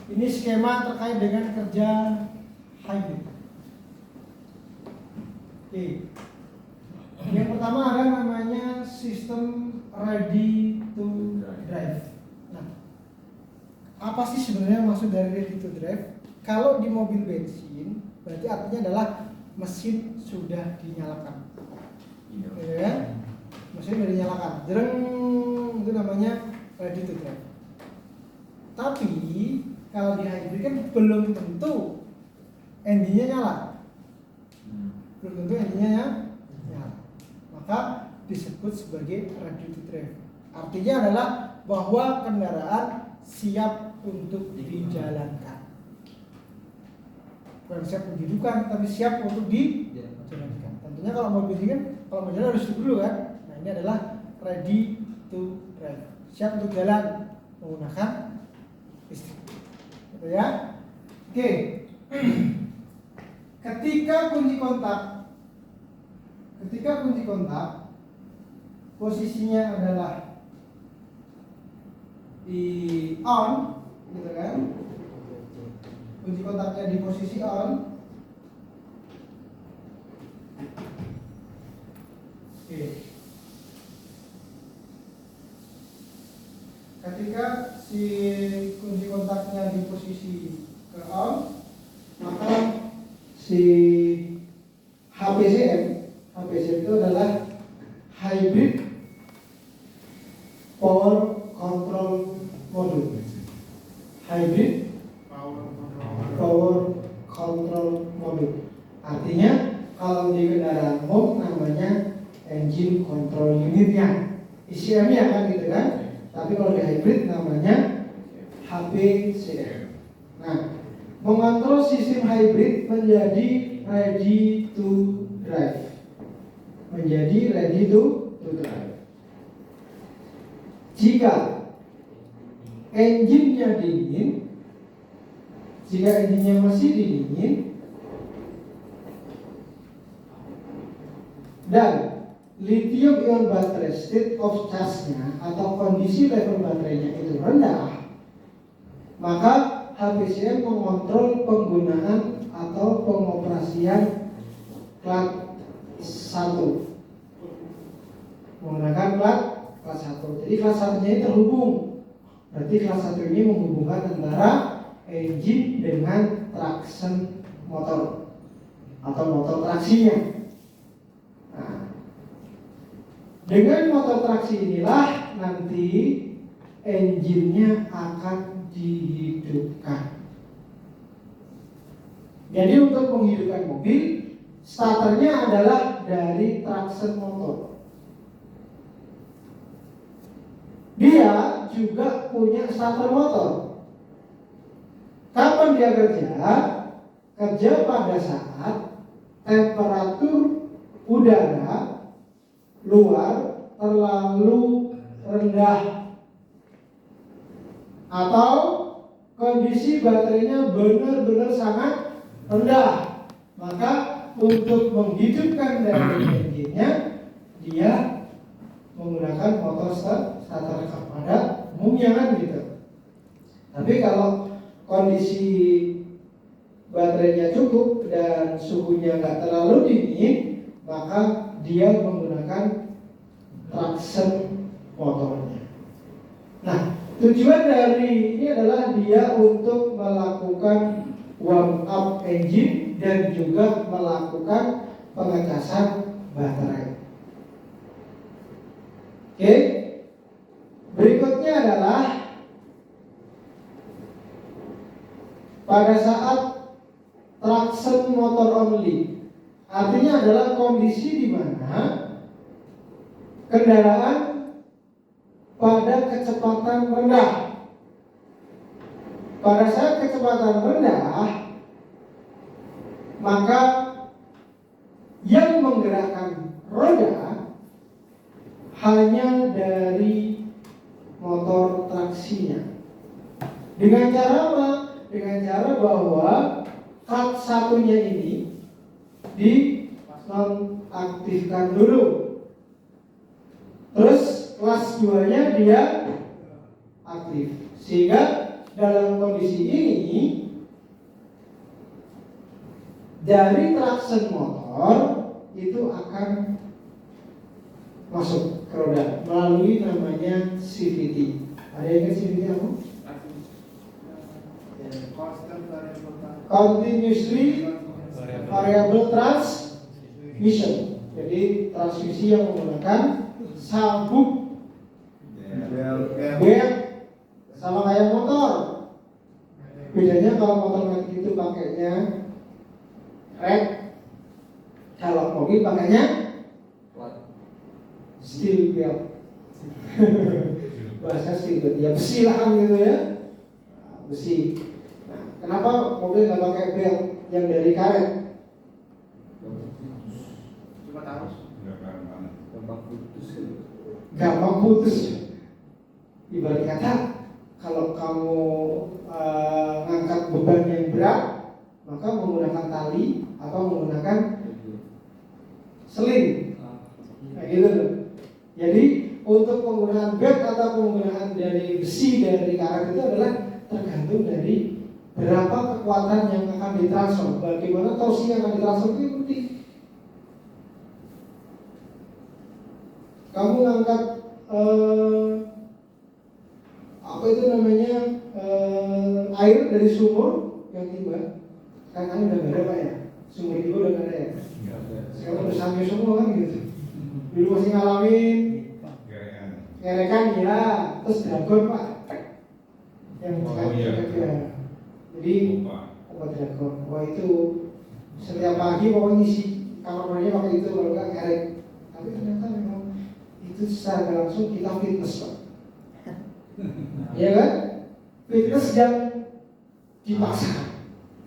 Ini skema terkait dengan kerja hybrid. Oke. Yang pertama ada namanya sistem ready to drive. Nah, apa sih sebenarnya maksud dari ready to drive? Kalau di mobil bensin, berarti artinya adalah mesin sudah dinyalakan. Ya, mesin sudah dinyalakan. Jereng, itu namanya ready to drive. Tapi kalau di hybrid kan belum tentu engine-nya nyala. Belum tentu engine-nya nyala. Maka disebut sebagai ready to drive. Artinya adalah bahwa kendaraan siap untuk dijalankan. Bukan siap didudukan, tapi siap untuk dijalankan. Tentunya kalau mobil ini kan, kalau mau jalan harus dulu kan. Nah, ini adalah ready to drive. Siap untuk jalan menggunakan listrik. Gitu ya. Oke. Ketika kunci kontak posisinya adalah di on, gitu kan? Kunci kontaknya di posisi on. Oke. Ketika si kunci kontaknya di posisi ke on, maka si HPCM itu adalah hybrid power control module. Hybrid power control module. Artinya kalau di kendaraan umum namanya engine control unitnya, ECM-nya kan gitu kan. Tapi kalau di hybrid namanya HPCM. Nah, mengontrol sistem hybrid menjadi ready to drive. Menjadi ready to drive. Jika engine-nya dingin, jika engine-nya masih dingin, dan lithium ion baterai state of charge-nya atau kondisi level baterainya itu rendah, maka HPCM mengontrol penggunaan atau pengoperasian plat 1. Menggunakan plat 1. Jadi kelas 1-nya ini terhubung. Berarti kelas 1 ini menghubungkan antara engine dengan traction motor atau motor traksinya. Nah, dengan motor traksi inilah nanti engine-nya akan dihidupkan. Jadi untuk menghidupkan mobil, starternya adalah dari traction motor. Dia juga punya starter motor. Kapan dia kerja? Kerja pada saat temperatur udara luar terlalu rendah atau kondisi baterainya benar-benar sangat rendah. Maka untuk menghidupkan dari engine-nya, dia menggunakan motor starter pada umumnya kan gitu. Tapi kalau kondisi baterainya cukup dan suhunya nggak terlalu dingin, maka dia menggunakan traction motornya. Nah, tujuan dari ini adalah dia untuk melakukan warm up engine dan juga melakukan pengecasan baterai. Oke, berikutnya adalah pada saat traction motor only, artinya adalah kondisi di mana kendaraan pada kecepatan rendah. Pada saat kecepatan rendah, maka yang menggerakkan roda hanya dari motor traksinya. Dengan cara apa? Dengan cara bahwa plat satunya ini nonaktifkan dulu. Terus kelas 2-nya dia aktif. Sehingga dalam kondisi ini dari traction motor itu akan masuk ke roda melalui namanya CVT. Ada yang ingat CVT apa? Continuously Variable Transmission. Jadi transmisi yang menggunakan sabuk bel sama kayak motor. Bedanya kalau motor metik itu pakainya rem, kalau mobil pakainya steel belt. Bahasa steel belt ya, besi lah kan gitu ya, besi. Nah, kenapa mobil nggak pakai belt yang dari karet? Gampang putus. Ibarat kata kalau kamu ngangkat beban yang berat, maka menggunakan tali atau menggunakan seling, kayak gitu loh. Jadi untuk penggunaan belt atau penggunaan dari besi dari karet itu adalah tergantung dari berapa kekuatan yang akan ditransfer, bagaimana torsi yang akan ditransfer itu penting. Kamu ngangkat apa itu namanya air dari sumur yang timba, kan air udah nggak ada Pak ya, sumur itu udah nggak ada ya. Sekarang udah sampai semua kan gitu. Dulu masih ngalamin ngerekan ya, terus dragon Pak, yang ya. Jadi obat dragon, wah itu setiap pagi pokoknya ngisi kamar mandinya pakai itu, kalau nggak ngerek. Tapi ternyata memang itu secara langsung kita fitness Pak. Iya kan? Fitness yang dipaksa.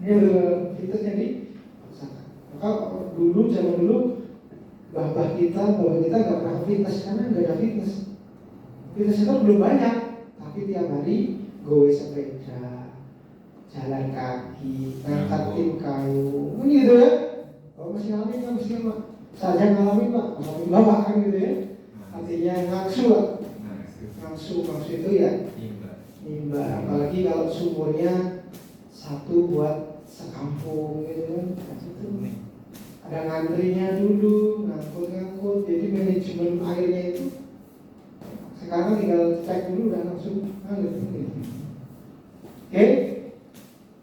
Fitness yang dipaksakan. Maka zaman dulu bapak kita nggak pernah fitness karena nggak ada fitness. Fitness itu belum banyak, tapi tiap hari gowe sepeda, jalan kaki, ngangkat tim kayu, gitu ya. Kalau masih ngalamin kan mesti Pak. Saya ngalamin Pak, ngalamin bapak kan gitu ya. Artinya ngangsu lah. Ngangsu itu ya nimba, apalagi kalau sumurnya satu buat sekampung gitu kan. Ada ngantrinya dulu, ngangkut, jadi manajemen airnya itu sekarang tinggal cek dulu dan langsung ngalir gitu. Oke?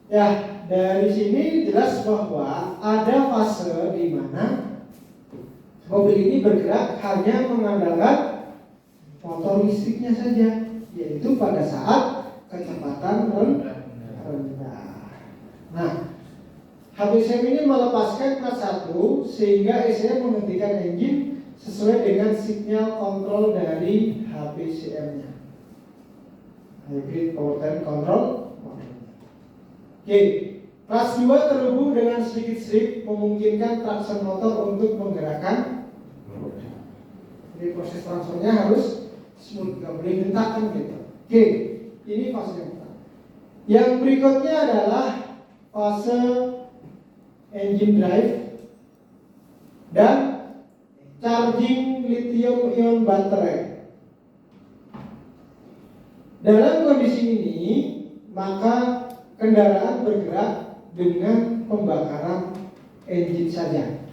Ya, dari sini jelas bahwa ada fase di mana mobil ini bergerak hanya mengandalkan motor listriknya saja, yaitu pada saat kecepatan rendah. Nah, HPCM ini melepaskan kelas 1 sehingga ECM menghentikan engine sesuai dengan sinyal kontrol dari HPCM-nya. Hybrid Powertrain Control. Oke, kelas 2 terhubung dengan sedikit strip memungkinkan traction motor untuk menggerakkan. Jadi proses transfernya harus smooth, nggak boleh hentakan gitu. Oke, ini fase yang pertama. Yang berikutnya adalah fase engine drive dan charging lithium ion baterai. Dalam kondisi ini, maka kendaraan bergerak dengan pembakaran engine saja.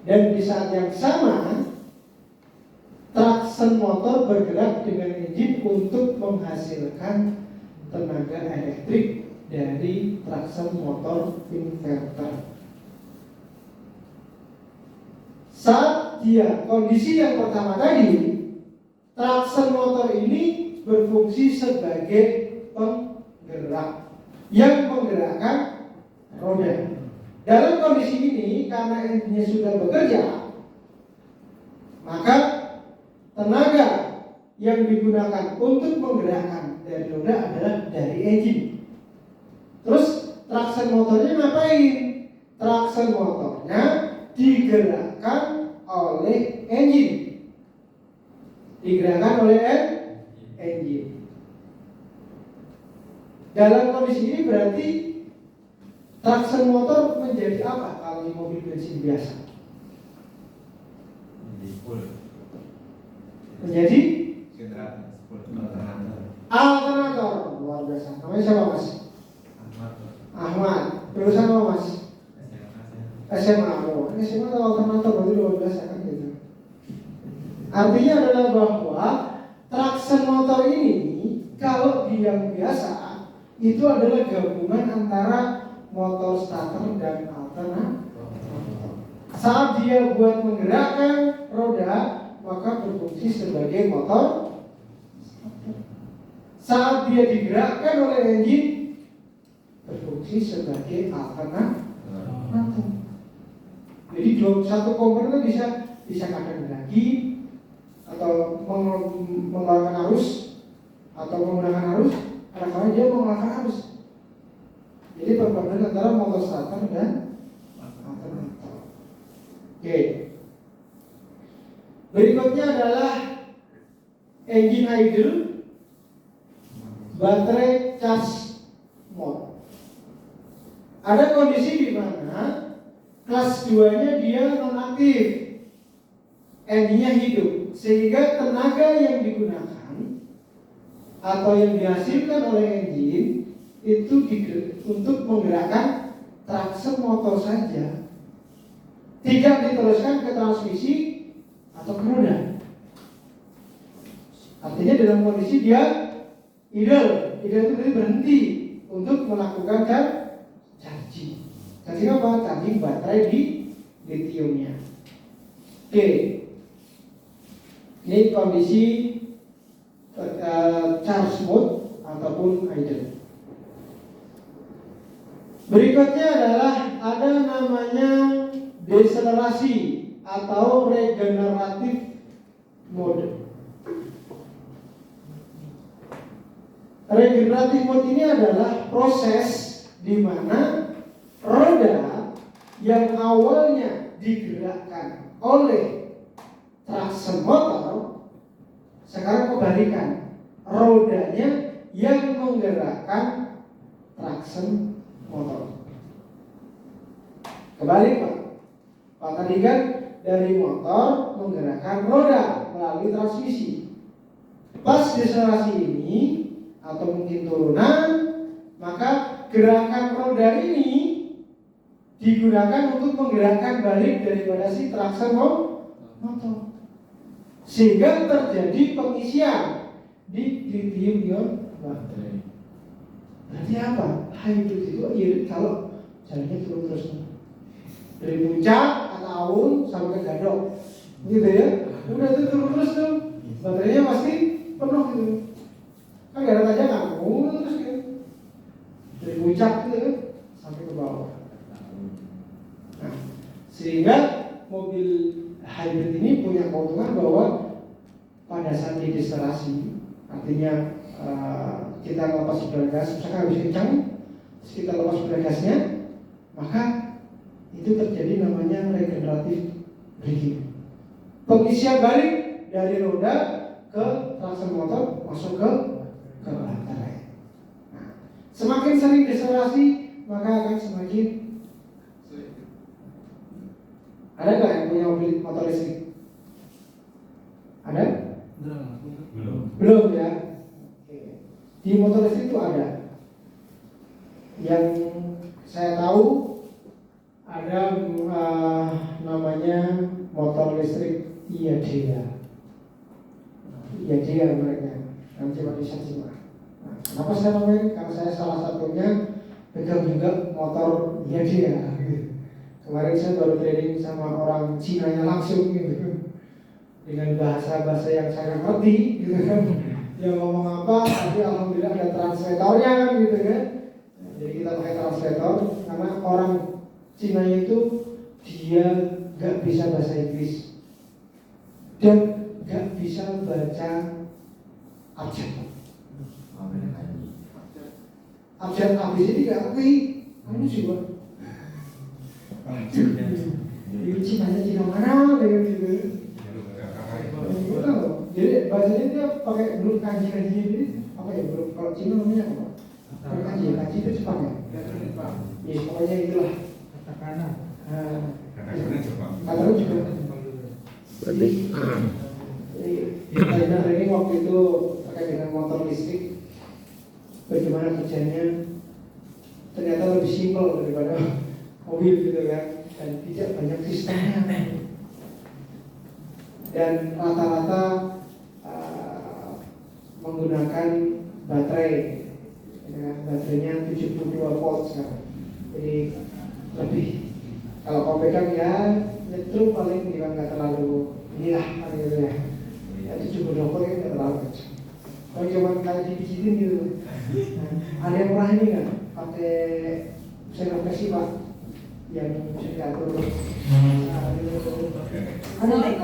Dan di saat yang sama, traction motor bergerak dengan engine untuk menghasilkan tenaga elektrik dari traction motor inverter. Saat dia kondisi yang pertama tadi, traction motor ini berfungsi sebagai penggerak yang menggerakkan roda. Dalam kondisi ini, karena engine sudah bekerja, maka tenaga yang digunakan untuk menggerakkan dari roda adalah dari engine. Terus traction motornya ngapain? Traction motornya digerakkan oleh engine. Digerakkan oleh engine. Dalam kondisi ini berarti traction motor menjadi apa kalau di mobil bensin biasa? menjadi Generator. alternator. Luar biasa. Namanya siapa Mas? Ahmad. Lulusan apa Mas? SMA. Oh, SMA atau alternator berarti luar biasa kan gitu. Artinya adalah bahwa traction motor ini kalau di yang biasa itu adalah gabungan antara motor starter dan alternator. Saat dia buat menggerakkan roda, maka berfungsi sebagai motor. Saat dia digerakkan oleh engine, berfungsi sebagai alternator. Jadi satu komponen bisa kadang lagi atau mengeluarkan arus atau menggunakan arus, kadang-kadang dia mengeluarkan arus. Jadi perbandingan antara motor starter dan alternator. Oke. Berikutnya adalah engine idle, baterai charge mode. Ada kondisi di mana kelas 2-nya dia nonaktif, engine-nya hidup, sehingga tenaga yang digunakan atau yang dihasilkan oleh engine itu untuk menggerakkan traction motor saja, tidak diteruskan ke transmisi atau ke roda. Artinya dalam kondisi dia idle itu berarti berhenti untuk melakukan charging. Charging apa? Charging baterai di litiumnya. Oke, ini kondisi charge mode ataupun idle. Berikutnya adalah ada namanya deselerasi atau regeneratif mode. Regeneratif mode ini adalah proses di mana roda yang awalnya digerakkan oleh traction motor sekarang kebalikan, rodanya yang menggerakkan traction motor. Kebalik Pak. Pak tadi kan dari motor menggerakkan roda melalui transmisi. Pas deselerasi ini atau mungkin turunan, maka gerakan roda ini digunakan untuk menggerakkan balik daripada si traction motor, sehingga terjadi pengisian di lithium ion baterai. Berarti apa? Hybrid itu irit kalau jalannya terus dari puncak atau aun sampai ke gadok, gitu ya. Udah itu terus tuh, baterainya pasti penuh gitu. Kan gak ada tanjakan, terus gitu. Dari puncak gitu kan sampai ke bawah. Nah, sehingga mobil hybrid ini punya keuntungan bahwa pada saat deselerasi, artinya kita lepas pedal gas, misalkan habis kencang, kita lepas pedal gasnya, maka itu terjadi namanya regeneratif braking. Pengisian balik dari roda ke traction motor masuk ke baterai. Nah, semakin sering deselerasi, maka akan semakin. Ada nggak yang punya mobil motor listrik? Ada? Belum ya. Di motor listrik itu ada. Yang saya tahu ada namanya motor listrik IADA. IADA mereka. Nanti coba disimak. Nah, kenapa saya namanya? Karena saya salah satunya pegang juga motor IADA. Kemarin saya baru training sama orang Cina nya langsung gitu, dengan bahasa yang saya ngerti gitu kan. Dia ngomong apa, tapi alhamdulillah ada translatornya gitu kan. Jadi kita pakai translator karena orang Cina itu dia nggak bisa bahasa Inggris dan nggak bisa baca abjad. Abjad ABCD nggak ngerti, kamu sih buat. Di Cina mana dengan gitu. Jadi bahasanya dia pakai huruf kanji jadi apa ya, huruf kalau Cina namanya apa? Kanji itu Jepang ya. Ya pokoknya itulah. Katakana. Katakana Jepang. Katakana juga. Berarti Jadi kita training waktu itu terkait dengan motor listrik, bagaimana kerjanya, ternyata lebih simpel daripada mobil gitu kan, dan tidak banyak sistemnya. Dan rata-rata menggunakan baterai, ya, baterainya 72 volt sekarang. Jadi lebih, kalau kau pegang ya nyetrum paling juga nggak terlalu inilah paling gitu ya. Ya 72 volt kan nggak terlalu kecil. Kalau cuma kayak dipijitin gitu. Nah, ada yang pernah ini nggak pakai mesin refleksi pak? Yang bisa diatur. Ada nih.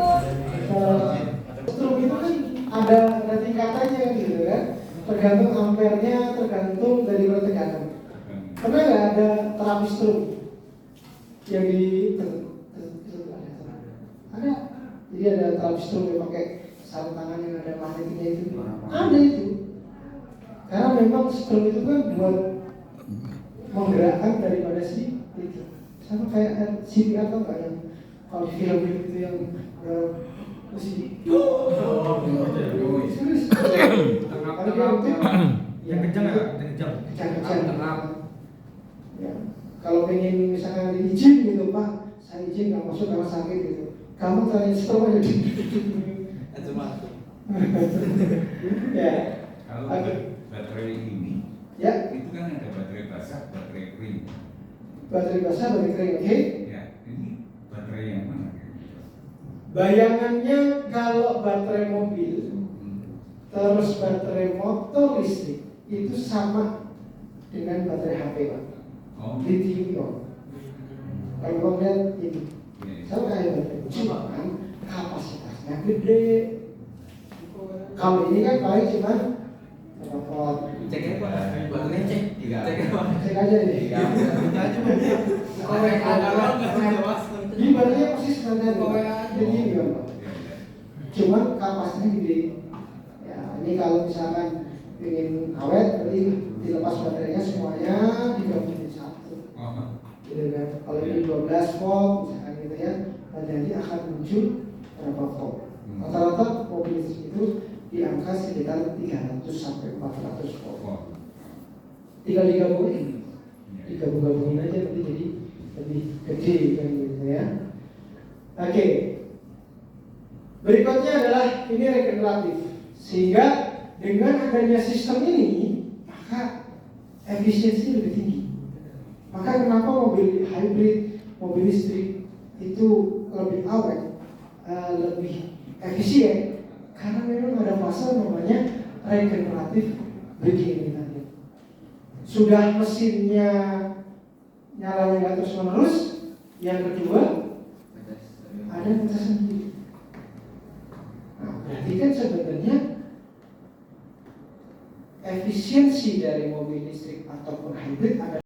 Strum itu kan ada tingkatannya gitu kan, tergantung ampernya, tergantung dari tekanan. Pernah nggak ada terapi strum yang di ada, jadi ada terapi strum yang pakai sarung tangan yang ada magnetiknya itu, ada itu. Karena memang strum itu kan buat menggerakkan daripada si itu, sama kayak CPR atau nggak yang kalau di film itu yang mesti serius yang kencang nggak? kejang. Ya, kalau pengen misalnya izin gitu pak, saya izin nggak masuk karena sakit gitu, kamu tanya strom aja. Ya. Kalau baterai ini, Ya. itu kan ada baterai basah, baterai kering. Baterai basah, baterai kering, oke? Ya, ini baterai yang mana? Bayangannya kalau baterai mobil terus baterai motor listrik itu sama dengan baterai HP pak. Oh, Lithium ion. Kalau kamu lihat ini, sama kayak baterai, cuma kan kapasitasnya gede. Kalau ini kan paling cuma berapa volt? Cek ya pak, baterainya cek. Cek aja ini. Ini baterainya persis standar lithium ion pak. Cuma kapasitasnya gede. Ya, ini kalau misalkan ingin awet, berarti dilepas baterainya semuanya digabung jadi satu. Gitu kan? Kalau ini 12 volt, misalkan gitu ya, nanti akan muncul berapa volt. Rata-rata mobil itu di angka sekitar 300 sampai 400 volt. Tinggal digabung-gabungin aja nanti jadi lebih gede kan gitu ya. Oke. Berikutnya adalah ini regeneratif. Sehingga dengan adanya sistem ini, maka efisiensi lebih tinggi. Maka kenapa mobil hybrid, mobil listrik itu lebih awet, lebih efisien? Karena memang ada pasal namanya regeneratif braking ini tadi. Sudah mesinnya nyalanya nggak terus menerus. Yang kedua, ada ngetes sendiri. Nah, berarti kan sebenarnya efisiensi dari mobil listrik ataupun hybrid ada